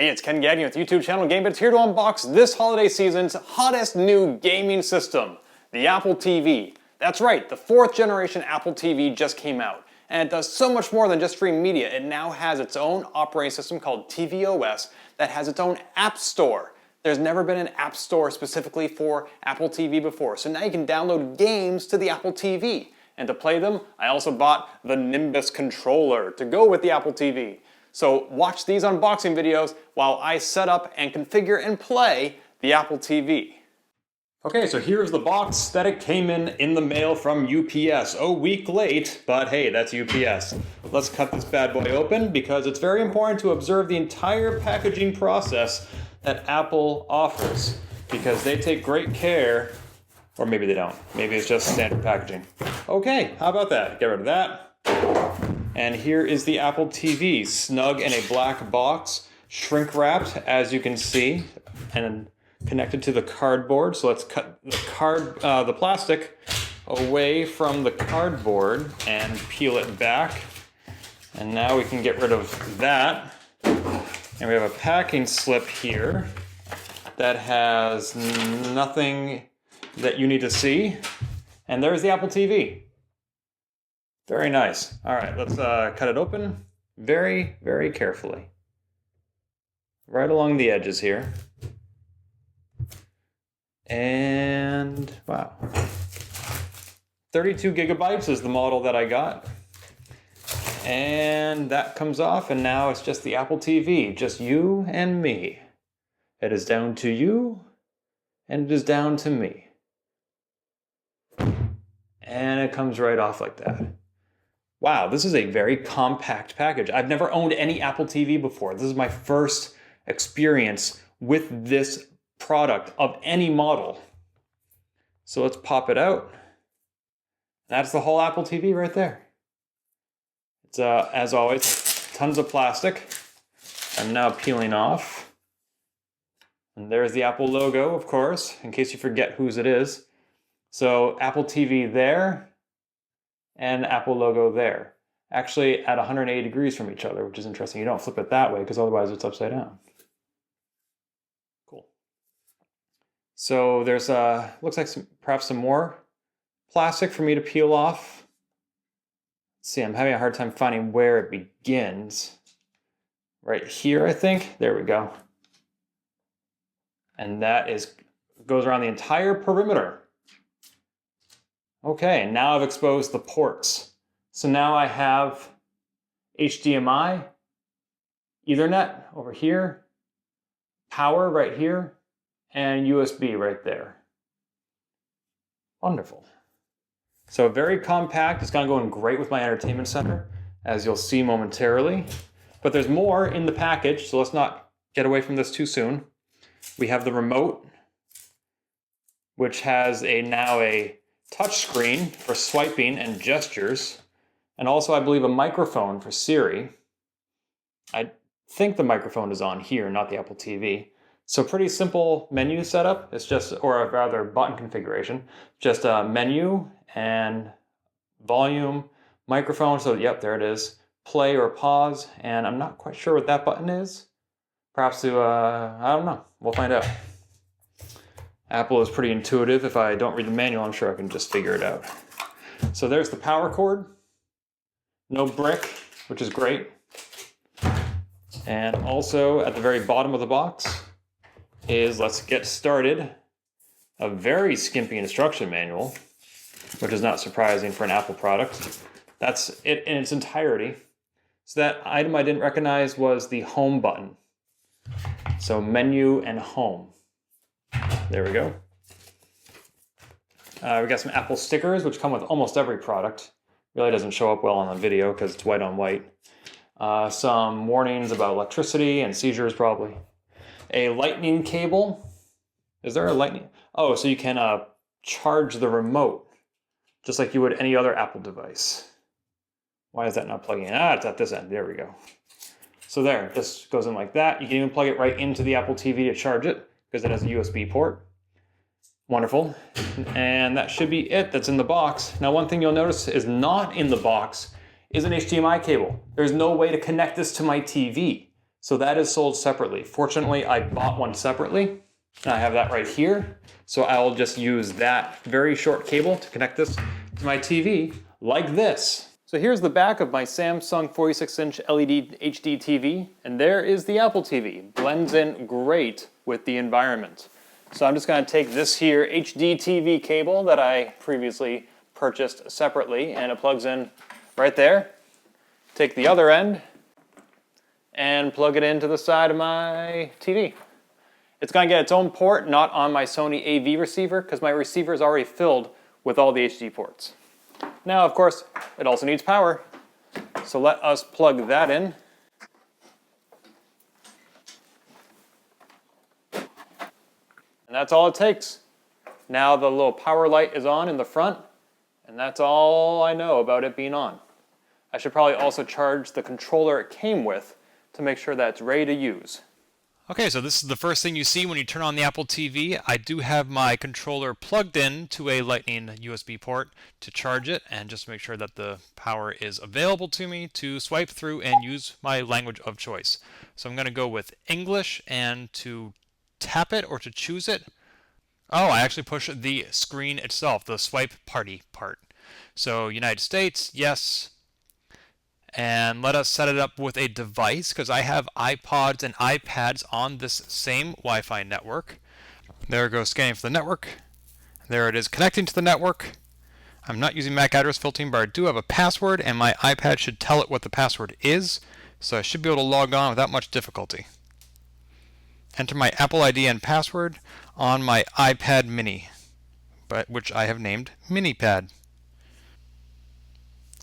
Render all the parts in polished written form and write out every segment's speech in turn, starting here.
Hey, it's Ken Gagne with YouTube channel Gamebits, here to unbox this holiday season's hottest new gaming system, the Apple TV. That's right, the 4th generation Apple TV just came out, and it does so much more than just stream media. It now has its own operating system called tvOS that has its own app store. There's never been an app store specifically for Apple TV before, so now you can download games to the Apple TV. And to play them, I also bought the Nimbus controller to go with the Apple TV. So watch these unboxing videos while I set up and configure and play the Apple TV. Okay, so here's the box that it came in the mail from UPS. A week late, but hey, that's UPS. Let's cut this bad boy open because it's very important to observe the entire packaging process that Apple offers, because they take great care, or maybe they don't. Maybe it's just standard packaging. Okay, how about that? Get rid of that. And here is the Apple TV, snug in a black box, shrink wrapped, as you can see, and connected to the cardboard. So let's cut the plastic away from the cardboard and peel it back. And now we can get rid of that. And we have a packing slip here that has nothing that you need to see. And there's the Apple TV. Very nice. All right, let's cut it open very, very carefully. Right along the edges here. And wow. 32 gigabytes is the model that I got. And that comes off, and now it's just the Apple TV, just you and me. It is down to you, and it is down to me. And it comes right off like that. Wow, this is a very compact package. I've never owned any Apple TV before. This is my first experience with this product of any model. So let's pop it out. That's the whole Apple TV right there. It's, as always, tons of plastic. I'm now peeling off. And there's the Apple logo, of course, in case you forget whose it is. So Apple TV there, and Apple logo there. Actually at 180 degrees from each other, which is interesting. You don't flip it that way because otherwise it's upside down. Cool. So there's, looks like perhaps some more plastic for me to peel off. Let's see, I'm having a hard time finding where it begins. Right here, I think. There we go. And that goes around the entire perimeter. Okay, and now I've exposed the ports. So now I have HDMI, Ethernet over here, power right here, and USB right there. Wonderful. So very compact. It's going to go in great with my entertainment center, as you'll see momentarily. But there's more in the package, so let's not get away from this too soon. We have the remote, which has now a touch screen for swiping and gestures, and also I believe a microphone for Siri. I think the microphone is on here, not the Apple TV. So pretty simple menu setup. It's just, or rather button configuration, just a menu and volume, microphone, so yep, there it is. Play or pause, and I'm not quite sure what that button is. Perhaps to, I don't know, we'll find out. Apple is pretty intuitive. If I don't read the manual, I'm sure I can just figure it out. So there's the power cord. No brick, which is great. And also at the very bottom of the box is, let's get started, a very skimpy instruction manual, which is not surprising for an Apple product. That's it in its entirety. So that item I didn't recognize was the home button. So menu and home. There we go. We got some Apple stickers, which come with almost every product. Really doesn't show up well on the video because it's white on white. Some warnings about electricity and seizures, probably. A lightning cable. Is there a lightning? Oh, so you can charge the remote, just like you would any other Apple device. Why is that not plugging in? Ah, it's at this end. There we go. So there, this goes in like that. You can even plug it right into the Apple TV to charge it, because it has a USB port. Wonderful. And that should be it that's in the box. Now, one thing you'll notice is not in the box is an HDMI cable. There's no way to connect this to my TV. So that is sold separately. Fortunately, I bought one separately, and I have that right here. So I'll just use that very short cable to connect this to my TV like this. So here's the back of my Samsung 46-inch LED HD TV, and there is the Apple TV. Blends in great with the environment. So I'm just going to take this here HD TV cable that I previously purchased separately, and it plugs in right there. Take the other end and plug it into the side of my TV. It's going to get its own port, not on my Sony AV receiver, because my receiver is already filled with all the HD ports. Now, of course, it also needs power, so let us plug that in. And that's all it takes. Now the little power light is on in the front, and that's all I know about it being on. I should probably also charge the controller it came with to make sure that it's ready to use. Okay, so this is the first thing you see when you turn on the Apple TV. I do have my controller plugged in to a Lightning USB port to charge it, and just make sure that the power is available to me to swipe through and use my language of choice. So I'm going to go with English, and to tap it or to choose it, oh, I actually push the screen itself, the swipe party part. So United States, yes. And let us set it up with a device, because I have iPods and iPads on this same Wi-Fi network. There it goes, scanning for the network. There it is, connecting to the network. I'm not using MAC address filtering, but I do have a password, and my iPad should tell it what the password is, so I should be able to log on without much difficulty. Enter my Apple ID and password on my iPad mini, which I have named MiniPad.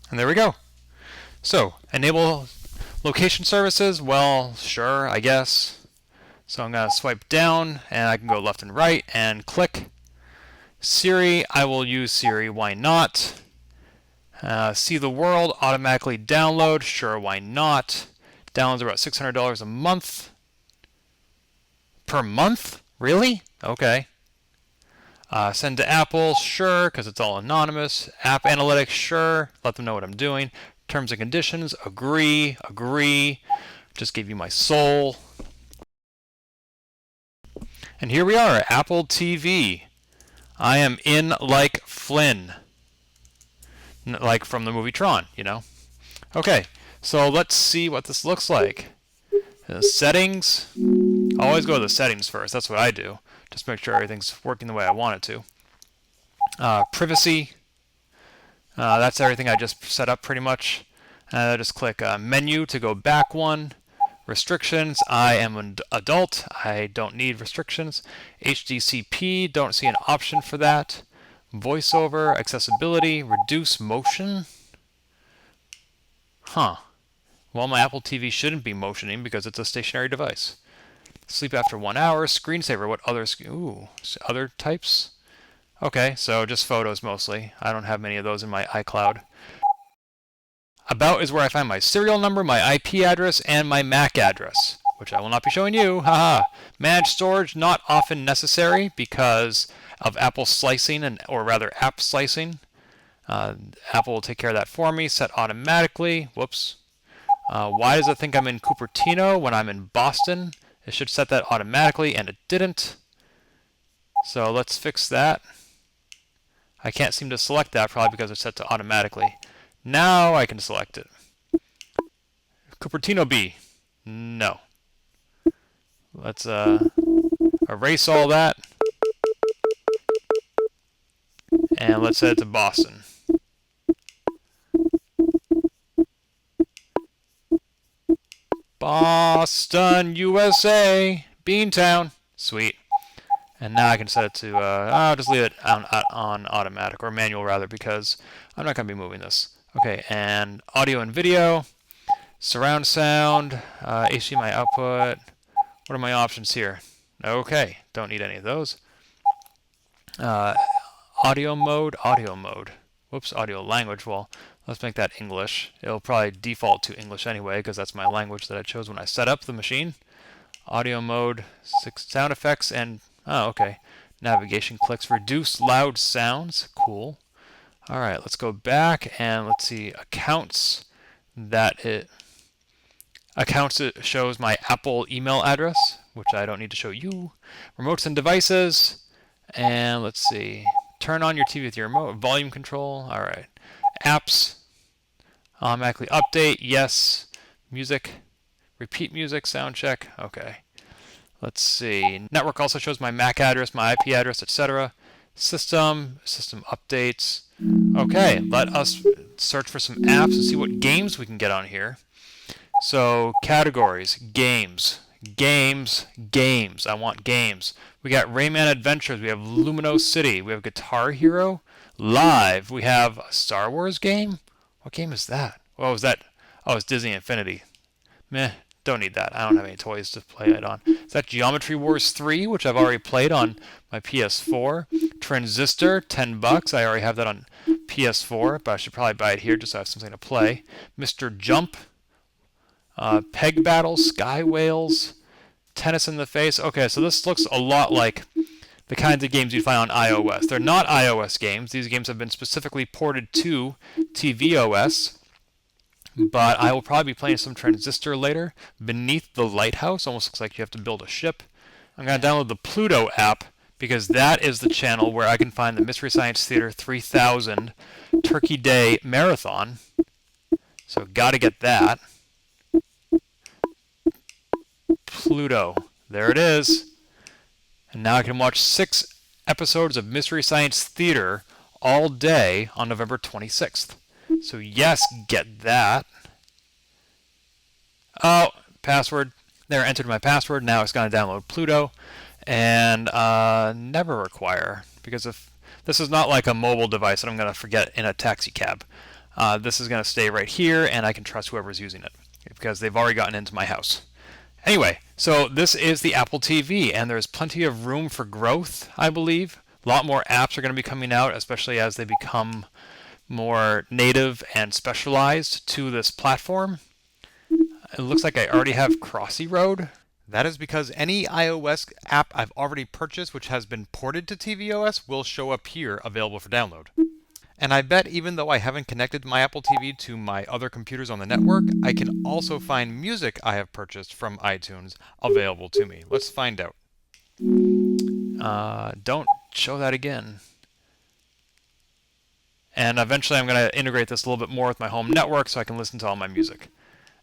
And there we go. So, enable location services, well, sure, I guess. So I'm going to swipe down, and I can go left and right, and click. Siri, I will use Siri, why not? See the world, automatically download, sure, why not? Downloads about $600 a month. Per month? Really? Okay. Send to Apple, sure, because it's all anonymous. App Analytics, sure, let them know what I'm doing. Terms and conditions, agree, agree. Just gave you my soul. And here we are, Apple TV. I am in like Flynn. Like from the movie Tron, you know. Okay, so let's see what this looks like. Settings. Always go to the settings first, that's what I do. Just make sure everything's working the way I want it to. Privacy. That's everything I just set up pretty much. I just click menu to go back one. Restrictions, I am an adult. I don't need restrictions. HDCP, don't see an option for that. VoiceOver, accessibility, reduce motion. Huh. Well, my Apple TV shouldn't be motioning because it's a stationary device. Sleep after 1 hour. Screensaver, what other other types? Okay, so just photos mostly. I don't have many of those in my iCloud. About is where I find my serial number, my IP address, and my MAC address, which I will not be showing you. Haha. Managed storage, not often necessary because of Apple slicing, or rather app slicing. Apple will take care of that for me. Set automatically. Whoops. Why does it think I'm in Cupertino when I'm in Boston? It should set that automatically, and it didn't. So let's fix that. I can't seem to select that, probably because it's set to automatically. Now I can select it. Cupertino B. No. Let's erase all that. And let's set it to Boston. Boston, USA. Beantown. Sweet. And now I can set it to, I'll just leave it on automatic, or manual rather, because I'm not going to be moving this. Okay, and audio and video, surround sound, HDMI output. What are my options here? Okay, don't need any of those. Audio mode. Whoops, audio language. Well, let's make that English. It'll probably default to English anyway, because that's my language that I chose when I set up the machine. Audio mode, 6 sound effects, and oh, okay. Navigation clicks, reduce loud sounds. Cool. All right, let's go back and let's see accounts. Accounts, it shows my Apple email address, which I don't need to show you. Remotes and devices. And let's see. Turn on your TV with your remote. Volume control. All right. Apps. Automatically update. Yes. Music. Repeat music. Sound check. Okay. Let's see. Network also shows my MAC address, my IP address, etc. System updates. Okay, let us search for some apps and see what games we can get on here. So, categories, games. I want games. We got Rayman Adventures, we have Lumino City, we have Guitar Hero, Live, we have a Star Wars game. What game is that? What was that? Oh, it's Disney Infinity. Meh, don't need that. I don't have any toys to play it on. Is that Geometry Wars 3, which I've already played on my PS4? Transistor, $10. I already have that on PS4, but I should probably buy it here just so I have something to play. Mr. Jump, Peg Battle, Sky Whales, Tennis in the Face. Okay, so this looks a lot like the kinds of games you'd find on iOS. They're not iOS games. These games have been specifically ported to tvOS. But I will probably be playing some Transistor later. Beneath the Lighthouse, almost looks like you have to build a ship. I'm going to download the Pluto app because that is the channel where I can find the Mystery Science Theater 3000 Turkey Day Marathon. So got to get that. Pluto. There it is. And now I can watch 6 episodes of Mystery Science Theater all day on November 26th. So yes, get that. Oh, password. There, entered my password. Now it's going to download Pluto. And never require. Because if this is not like a mobile device that I'm going to forget in a taxi cab. This is going to stay right here, and I can trust whoever's using it. Because they've already gotten into my house. Anyway, so this is the Apple TV, and there's plenty of room for growth, I believe. A lot more apps are going to be coming out, especially as they become more native and specialized to this platform. It looks like I already have Crossy Road. That is because any iOS app I've already purchased which has been ported to tvOS will show up here available for download. And I bet even though I haven't connected my Apple TV to my other computers on the network, I can also find music I have purchased from iTunes available to me. Let's find out. Don't show that again. And eventually I'm going to integrate this a little bit more with my home network so I can listen to all my music.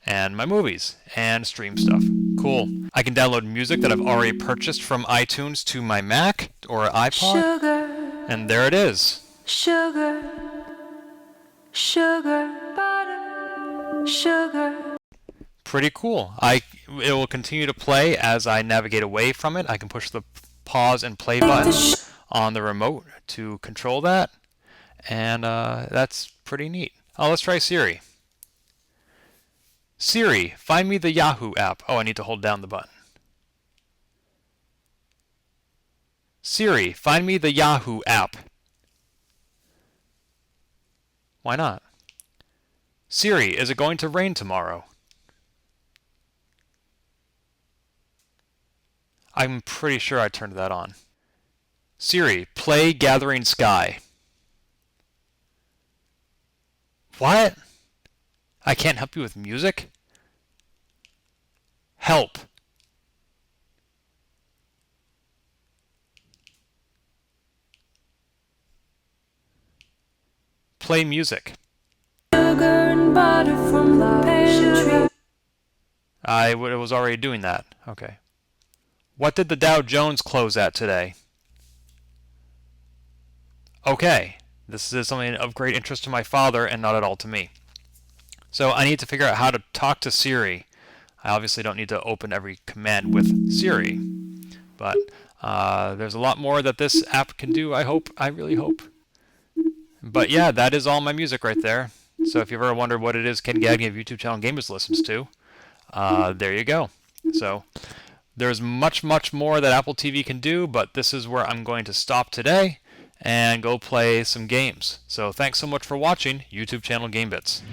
And my movies. And stream stuff. Cool. I can download music that I've already purchased from iTunes to my Mac or iPod. Sugar, and there it is. sugar, sugar, butter, sugar. Pretty cool. It will continue to play as I navigate away from it. I can push the pause and play button on the remote to control that. And that's pretty neat. Oh, let's try Siri. Siri, find me the Yahoo app. Oh, I need to hold down the button. Siri, find me the Yahoo app. Why not? Siri, is it going to rain tomorrow? I'm pretty sure I turned that on. Siri, play Gathering Sky. What? I can't help you with music? Help. Play music. Sugar and butter from the pantry. It was already doing that. Okay. What did the Dow Jones close at today? Okay. This is something of great interest to my father and not at all to me. So I need to figure out how to talk to Siri. I obviously don't need to open every command with Siri. But there's a lot more that this app can do, I hope. I really hope. But yeah, that is all my music right there. So if you've ever wondered what it is Ken Gagne of YouTube channel Gamebits listens to, there you go. So there's much, much more that Apple TV can do, but this is where I'm going to stop today and go play some games. So thanks so much for watching YouTube channel Gamebits.